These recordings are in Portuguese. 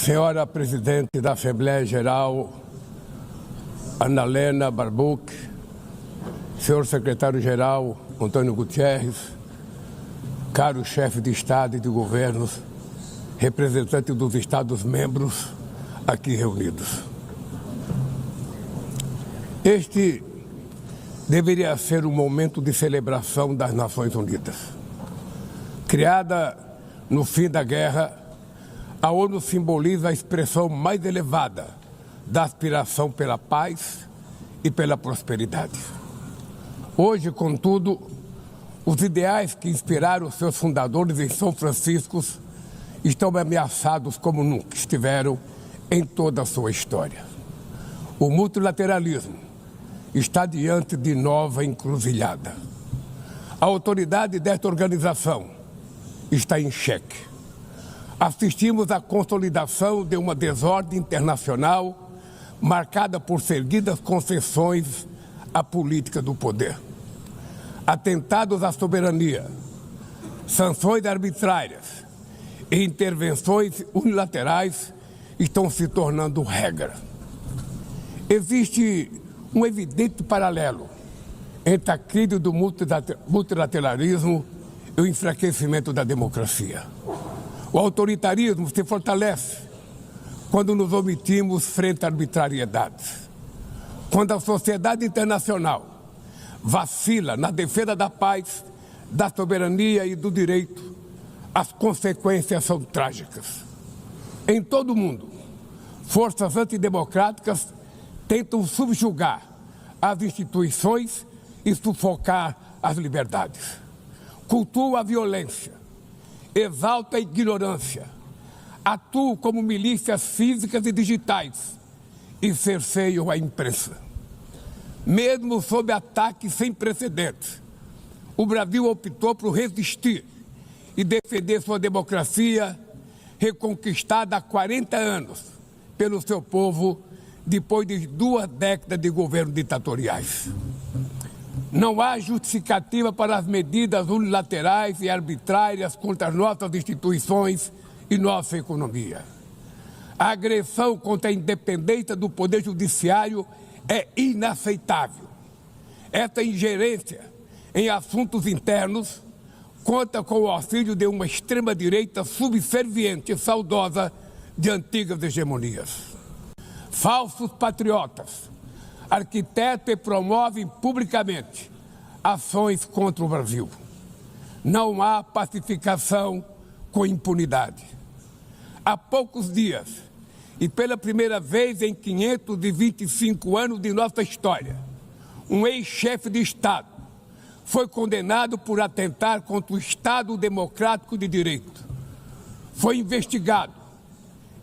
Senhora Presidente da Assembleia Geral, Ana Helena Barbuch, senhor Secretário-Geral, Antônio Gutierrez, caro chefe de Estado e de governos, representantes dos Estados-membros aqui reunidos. Este deveria ser um momento de celebração das Nações Unidas. Criada no fim da guerra, a ONU simboliza a expressão mais elevada da aspiração pela paz e pela prosperidade. Hoje, contudo, os ideais que inspiraram seus fundadores em São Francisco estão ameaçados como nunca estiveram em toda a sua história. O multilateralismo está diante de nova encruzilhada. A autoridade desta organização está em xeque. Assistimos à consolidação de uma desordem internacional marcada por seguidas concessões à política do poder. Atentados à soberania, sanções arbitrárias e intervenções unilaterais estão se tornando regra. Existe um evidente paralelo entre a crise do multilateralismo e o enfraquecimento da democracia. O autoritarismo se fortalece quando nos omitimos frente a arbitrariedades. Quando a sociedade internacional vacila na defesa da paz, da soberania e do direito, as consequências são trágicas. Em todo o mundo, forças antidemocráticas tentam subjugar as instituições e sufocar as liberdades. Cultua a violência, exalta a ignorância, atuam como milícias físicas e digitais e cerceiam a imprensa. Mesmo sob ataques sem precedentes, o Brasil optou por resistir e defender sua democracia, reconquistada há 40 anos pelo seu povo, depois de 2 décadas de governos ditatoriais. Não há justificativa para as medidas unilaterais e arbitrárias contra as nossas instituições e nossa economia. A agressão contra a independência do Poder Judiciário é inaceitável. Essa ingerência em assuntos internos conta com o auxílio de uma extrema-direita subserviente e saudosa de antigas hegemonias. Falsos patriotas arquitetam e promovem publicamente ações contra o Brasil. Não há pacificação com impunidade. Há poucos dias, e pela primeira vez em 525 anos de nossa história, um ex-chefe de Estado foi condenado por atentar contra o Estado Democrático de Direito. Foi investigado,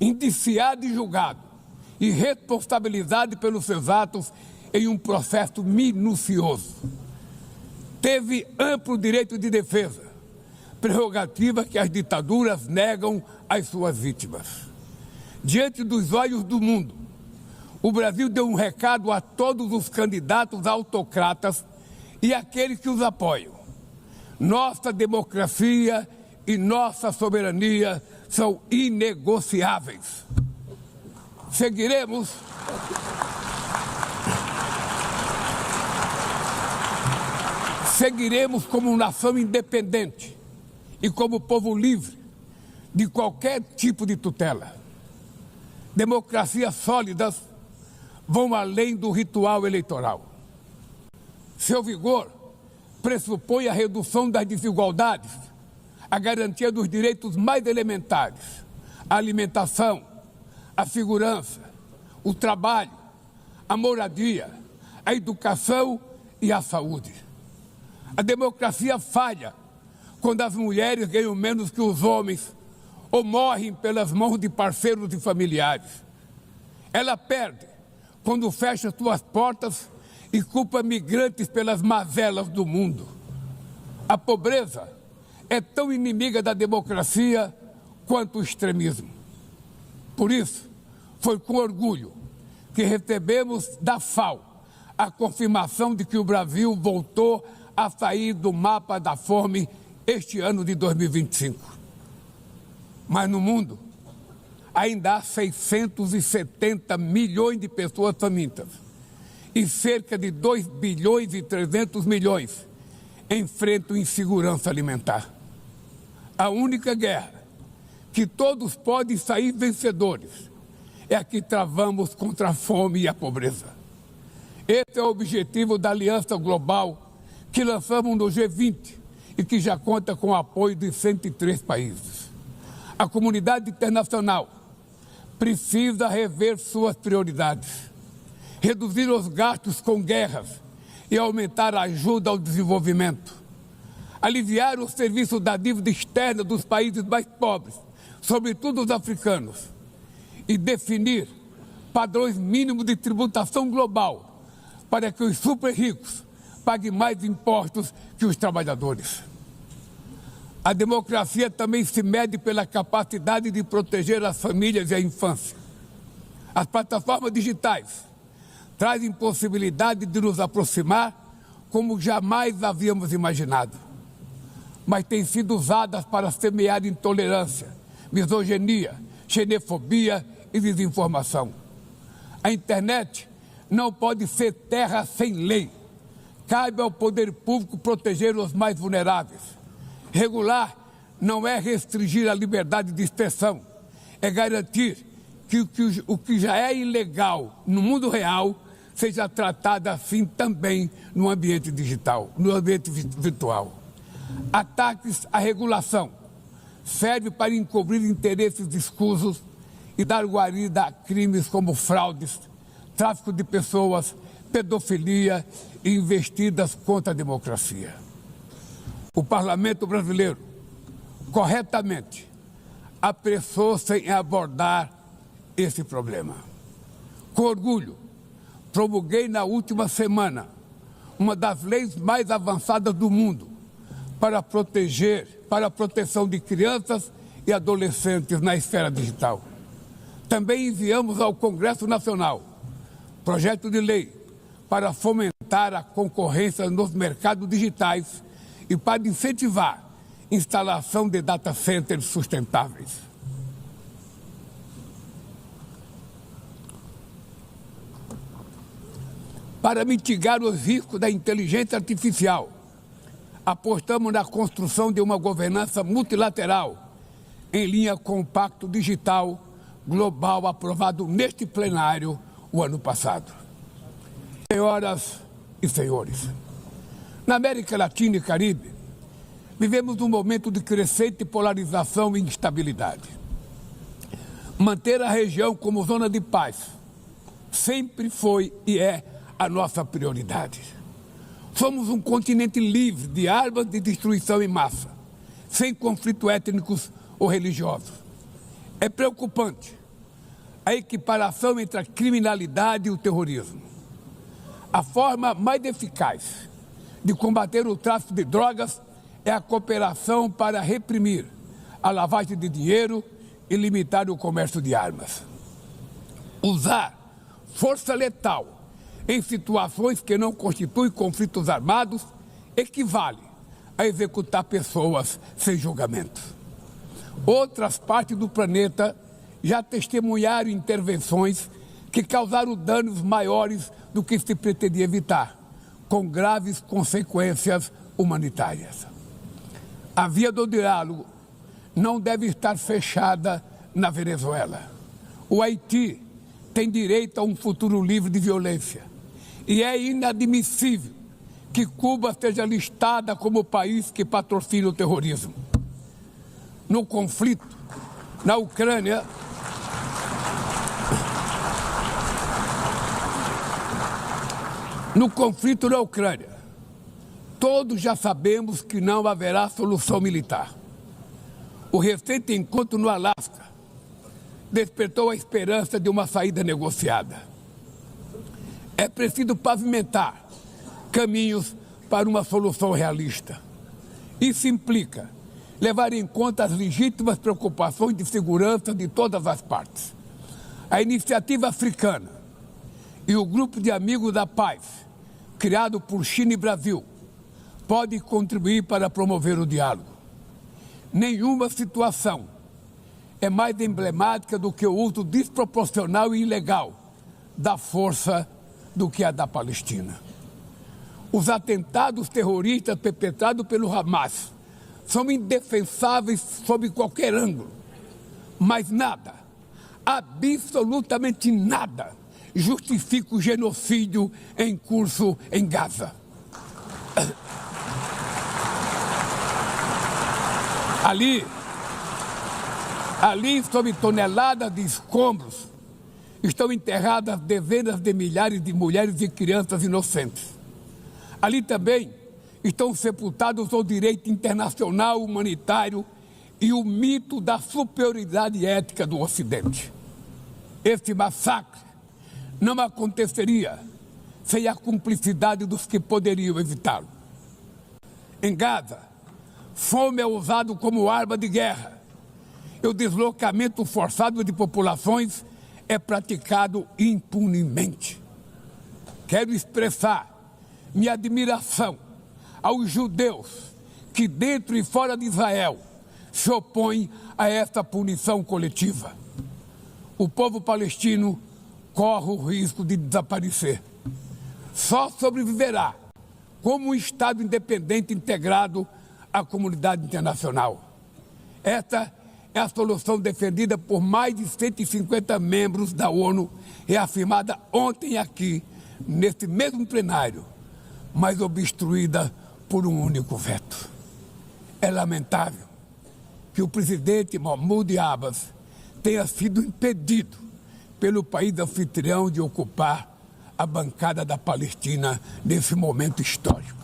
indiciado e julgado, e responsabilizado pelos seus atos em um processo minucioso. Teve amplo direito de defesa, prerrogativa que as ditaduras negam às suas vítimas. Diante dos olhos do mundo, o Brasil deu um recado a todos os candidatos autocratas e àqueles que os apoiam. Nossa democracia e nossa soberania são inegociáveis. Seguiremos como nação independente e como povo livre de qualquer tipo de tutela. Democracias sólidas vão além do ritual eleitoral. Seu vigor pressupõe a redução das desigualdades, a garantia dos direitos mais elementares, a alimentação, a segurança, o trabalho, a moradia, a educação e a saúde. A democracia falha quando as mulheres ganham menos que os homens ou morrem pelas mãos de parceiros e familiares. Ela perde quando fecha suas portas e culpa migrantes pelas mazelas do mundo. A pobreza é tão inimiga da democracia quanto o extremismo. Por isso, foi com orgulho que recebemos da FAO a confirmação de que o Brasil voltou a sair do mapa da fome este ano de 2025. Mas no mundo, ainda há 670 milhões de pessoas famintas e cerca de 2 bilhões e 300 milhões enfrentam insegurança alimentar. A única guerra que todos podem sair vencedores é a que travamos contra a fome e a pobreza. Esse é o objetivo da Aliança Global que lançamos no G20 e que já conta com o apoio de 103 países. A comunidade internacional precisa rever suas prioridades, reduzir os gastos com guerras e aumentar a ajuda ao desenvolvimento, aliviar o serviço da dívida externa dos países mais pobres, sobretudo os africanos, e definir padrões mínimos de tributação global para que os super ricos paguem mais impostos que os trabalhadores. A democracia também se mede pela capacidade de proteger as famílias e a infância. As plataformas digitais trazem possibilidade de nos aproximar como jamais havíamos imaginado, mas têm sido usadas para semear intolerância, misoginia, xenofobia e desinformação. A internet não pode ser terra sem lei. Cabe ao poder público proteger os mais vulneráveis. Regular não é restringir a liberdade de expressão, é garantir que o que já é ilegal no mundo real seja tratado assim também no ambiente digital, no ambiente virtual. Ataques à regulação servem para encobrir interesses escusos e dar guarida a crimes como fraudes, tráfico de pessoas, pedofilia e investidas contra a democracia. O Parlamento brasileiro, corretamente, apressou-se em abordar esse problema. Com orgulho, promulguei na última semana uma das leis mais avançadas do mundo para a proteção de crianças e adolescentes na esfera digital. Também enviamos ao Congresso Nacional projeto de lei para fomentar a concorrência nos mercados digitais e para incentivar a instalação de data centers sustentáveis. Para mitigar os riscos da inteligência artificial, apostamos na construção de uma governança multilateral em linha com o Pacto Digital Global aprovado neste plenário o ano passado. Senhoras e senhores, na América Latina e Caribe, vivemos um momento de crescente polarização e instabilidade. Manter a região como zona de paz sempre foi e é a nossa prioridade. Somos um continente livre de armas de destruição em massa, sem conflitos étnicos ou religiosos. É preocupante a equiparação entre a criminalidade e o terrorismo. A forma mais eficaz de combater o tráfico de drogas é a cooperação para reprimir a lavagem de dinheiro e limitar o comércio de armas. Usar força letal em situações que não constituem conflitos armados equivale a executar pessoas sem julgamento. Outras partes do planeta já testemunharam intervenções que causaram danos maiores do que se pretendia evitar, com graves consequências humanitárias. A via do diálogo não deve estar fechada na Venezuela. O Haiti tem direito a um futuro livre de violência e é inadmissível que Cuba seja listada como país que patrocina o terrorismo. No conflito na Ucrânia, todos já sabemos que não haverá solução militar. O recente encontro no Alasca despertou a esperança de uma saída negociada. É preciso pavimentar caminhos para uma solução realista. Isso implica levar em conta as legítimas preocupações de segurança de todas as partes. A Iniciativa Africana e o Grupo de Amigos da Paz, criado por China e Brasil, podem contribuir para promover o diálogo. Nenhuma situação é mais emblemática do que o uso desproporcional e ilegal da força do que a da Palestina. Os atentados terroristas perpetrados pelo Hamas são indefensáveis sob qualquer ângulo, mas nada, absolutamente nada, justifica o genocídio em curso em Gaza. Ali, sob toneladas de escombros, estão enterradas dezenas de milhares de mulheres e crianças inocentes. Ali também estão sepultados o direito internacional humanitário e o mito da superioridade ética do Ocidente. Este massacre não aconteceria sem a cumplicidade dos que poderiam evitá-lo. Em Gaza, fome é usado como arma de guerra e o deslocamento forçado de populações é praticado impunemente. Quero expressar minha admiração aos judeus que, dentro e fora de Israel, se opõem a esta punição coletiva. O povo palestino corre o risco de desaparecer. Só sobreviverá como um Estado independente integrado à comunidade internacional. Esta é a solução defendida por mais de 150 membros da ONU, reafirmada ontem aqui, neste mesmo plenário, mas obstruída por um único veto. É lamentável que o presidente Mahmoud Abbas tenha sido impedido pelo país anfitrião de ocupar a bancada da Palestina nesse momento histórico.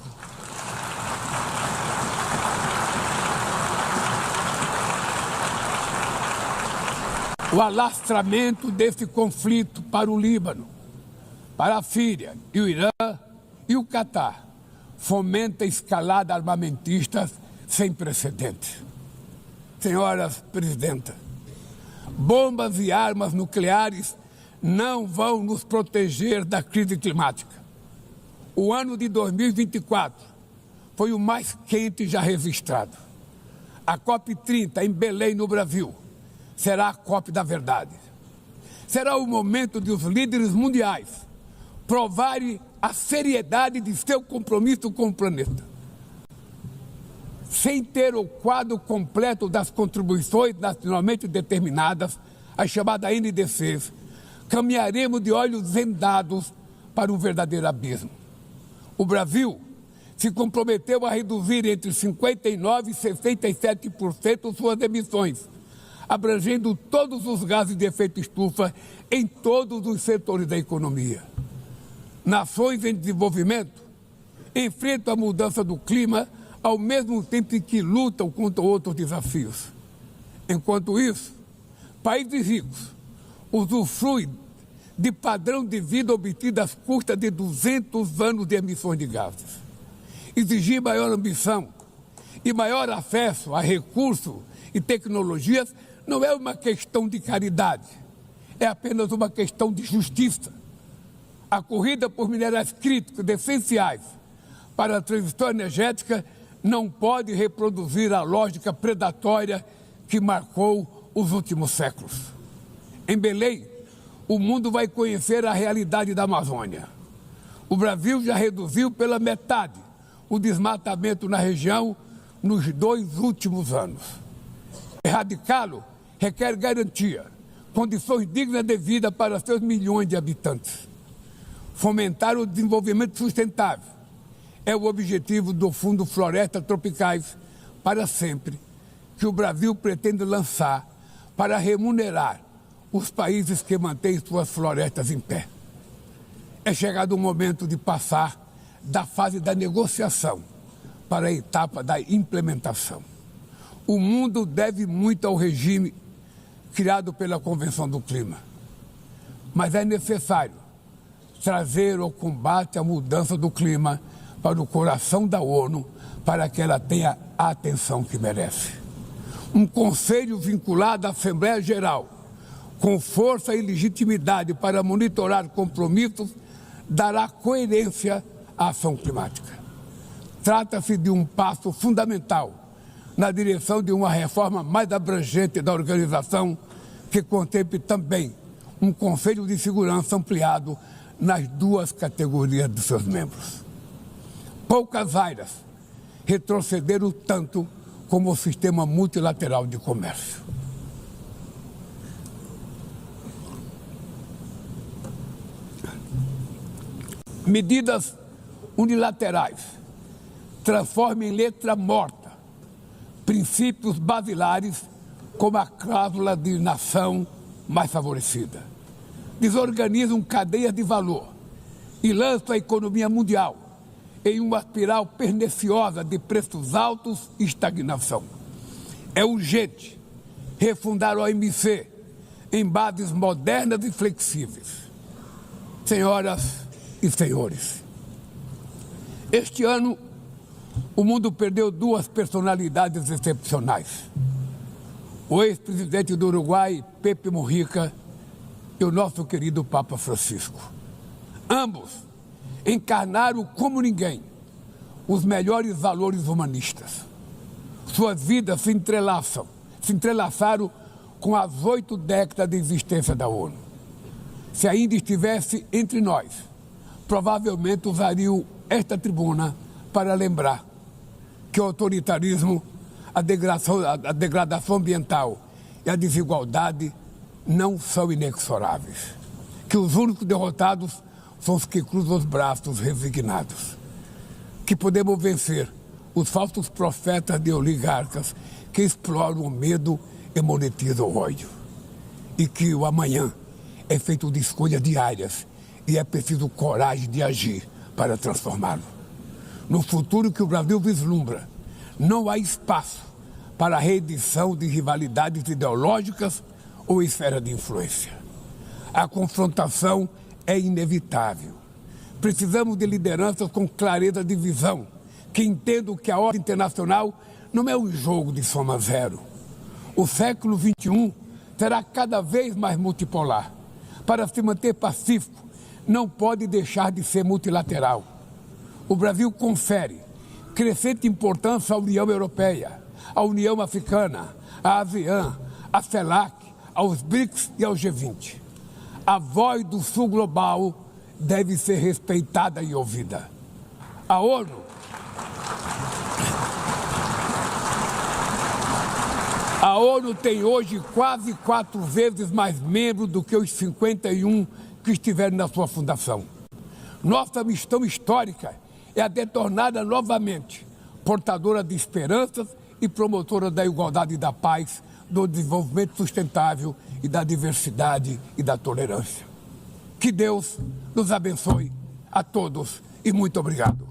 O alastramento desse conflito para o Líbano, para a Síria e o Irã e o Catar fomenta escalada armamentista sem precedentes. Senhoras presidentas, bombas e armas nucleares não vão nos proteger da crise climática. O ano de 2024 foi o mais quente já registrado. A COP30 em Belém, no Brasil, será a COP da verdade. Será o momento de os líderes mundiais provarem a seriedade de seu compromisso com o planeta. Sem ter o quadro completo das contribuições nacionalmente determinadas, as chamadas NDCs, caminharemos de olhos vendados para um verdadeiro abismo. O Brasil se comprometeu a reduzir entre 59% e 67% suas emissões, abrangendo todos os gases de efeito estufa em todos os setores da economia. Nações em desenvolvimento enfrentam a mudança do clima ao mesmo tempo em que lutam contra outros desafios. Enquanto isso, países ricos usufruem de padrão de vida obtido às custas de 200 anos de emissões de gases. Exigir maior ambição e maior acesso a recursos e tecnologias não é uma questão de caridade, é apenas uma questão de justiça. A corrida por minerais críticos essenciais para a transição energética não pode reproduzir a lógica predatória que marcou os últimos séculos. Em Belém, o mundo vai conhecer a realidade da Amazônia. O Brasil já reduziu pela metade o desmatamento na região nos 2 últimos anos. Erradicá-lo requer garantia, condições dignas de vida para seus milhões de habitantes. Fomentar o desenvolvimento sustentável é o objetivo do Fundo Florestas Tropicais para Sempre, que o Brasil pretende lançar para remunerar os países que mantêm suas florestas em pé. É chegado o momento de passar da fase da negociação para a etapa da implementação. O mundo deve muito ao regime criado pela Convenção do Clima, mas é necessário trazer o combate à mudança do clima para o coração da ONU, para que ela tenha a atenção que merece. Um conselho vinculado à Assembleia Geral, com força e legitimidade para monitorar compromissos, dará coerência à ação climática. Trata-se de um passo fundamental na direção de uma reforma mais abrangente da organização, que contemple também um Conselho de Segurança ampliado nas duas categorias de seus membros. Poucas áreas retrocederam tanto como o sistema multilateral de comércio. Medidas unilaterais transformam em letra morta princípios basilares como a cláusula de nação mais favorecida. Desorganizam cadeias de valor e lançam a economia mundial em uma espiral perniciosa de preços altos e estagnação. É urgente refundar a OMC em bases modernas e flexíveis. Senhoras e senhores, este ano o mundo perdeu duas personalidades excepcionais. O ex-presidente do Uruguai, Pepe Mujica, e o nosso querido Papa Francisco. Ambos encarnaram como ninguém os melhores valores humanistas. Suas vidas se entrelaçaram com as 8 décadas de existência da ONU. Se ainda estivesse entre nós, provavelmente usariam esta tribuna para lembrar que o autoritarismo, a degradação ambiental e a desigualdade não são inexoráveis. Que os únicos derrotados são os que cruzam os braços resignados. Que podemos vencer os falsos profetas de oligarcas que exploram o medo e monetizam o ódio. E que o amanhã é feito de escolhas diárias e é preciso coragem de agir para transformá-lo. No futuro que o Brasil vislumbra, não há espaço para a reedição de rivalidades ideológicas ou esfera de influência. A confrontação é inevitável. Precisamos de lideranças com clareza de visão, que entendam que a ordem internacional não é um jogo de soma zero. O século XXI será cada vez mais multipolar. Para se manter pacífico, não pode deixar de ser multilateral. O Brasil confere crescente importância à União Europeia, à União Africana, à ASEAN, à CELAC, aos BRICS e ao G20. A voz do Sul global deve ser respeitada e ouvida. A ONU tem hoje quase 4 vezes mais membros do que os 51 que estiveram na sua fundação. Nossa missão histórica é a de torná-la novamente portadora de esperanças e promotora da igualdade e da paz, do desenvolvimento sustentável e da diversidade e da tolerância. Que Deus nos abençoe a todos e muito obrigado.